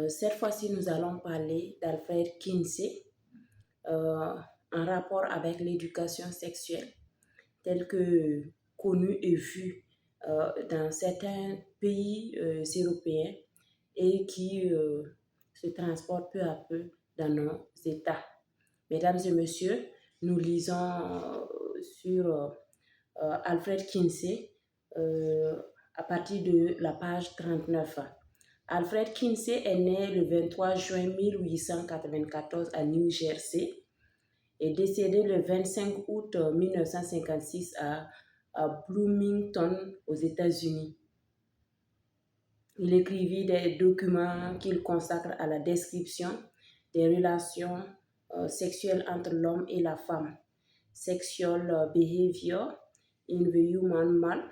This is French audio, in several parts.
Cette fois-ci, nous allons parler d'Alfred Kinsey en rapport avec l'éducation sexuelle telle que connue et vue dans certains pays européens et qui se transporte peu à peu dans nos États. Mesdames et messieurs, nous lisons sur Alfred Kinsey à partir de la page 39. Alfred Kinsey est né le 23 juin 1894 à New Jersey et décédé le 25 août 1956 à Bloomington, aux États-Unis. Il écrivit des documents qu'il consacre à la description des relations sexuelles entre l'homme et la femme. Sexual Behavior in the Human Male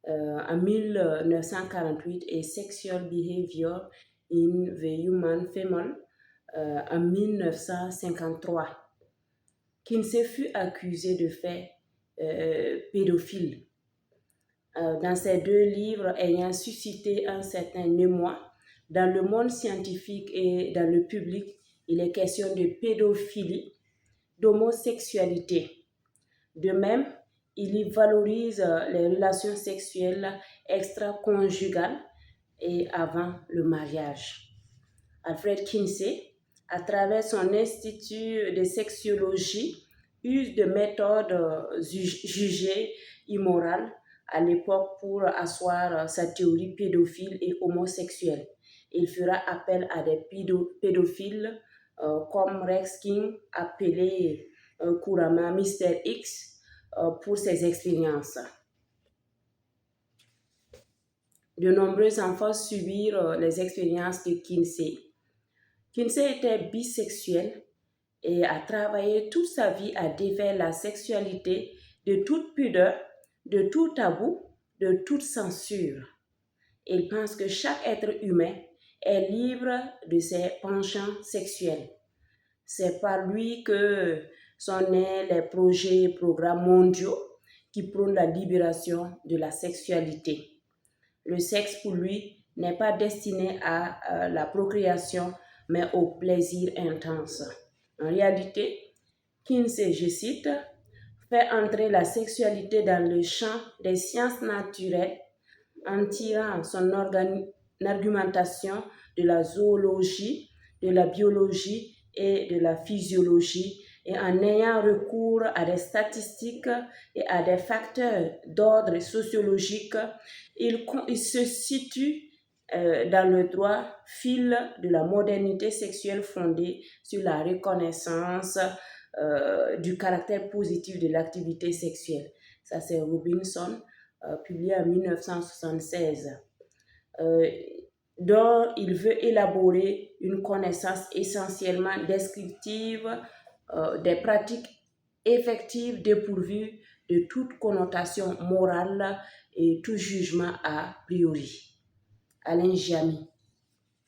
en 1948 et Sexual Behavior in the Human Female en 1953. Kinsey fut accusé de faits pédophiles. Dans ces deux livres ayant suscité un certain émoi dans le monde scientifique et dans le public, il est question de pédophilie, d'homosexualité. De même, il y valorise les relations sexuelles extra-conjugales et avant le mariage. Alfred Kinsey, à travers son institut de sexologie, use de méthodes jugées immorales à l'époque pour asseoir sa théorie pédophile et homosexuelle. Il fera appel à des pédophiles comme Rex King, appelé couramment Mr. X, pour ses expériences. De nombreux enfants subirent les expériences de Kinsey. Kinsey était bisexuel et a travaillé toute sa vie à défaire la sexualité de toute pudeur, de tout tabou, de toute censure. Il pense que chaque être humain est libre de ses penchants sexuels. C'est par lui que sont nés les projets et programmes mondiaux qui prônent la libération de la sexualité. Le sexe pour lui n'est pas destiné à la procréation, mais au plaisir intense. En réalité, Kinsey, je cite, fait entrer la sexualité dans le champ des sciences naturelles en tirant son argumentation de la zoologie, de la biologie et de la physiologie et en ayant recours à des statistiques et à des facteurs d'ordre sociologique, il se situe dans le droit fil de la modernité sexuelle fondée sur la reconnaissance du caractère positif de l'activité sexuelle. Ça, c'est Robinson, publié en 1976, dont il veut élaborer une connaissance essentiellement descriptive des pratiques effectives dépourvues de toute connotation morale et tout jugement a priori. Alain Jamy.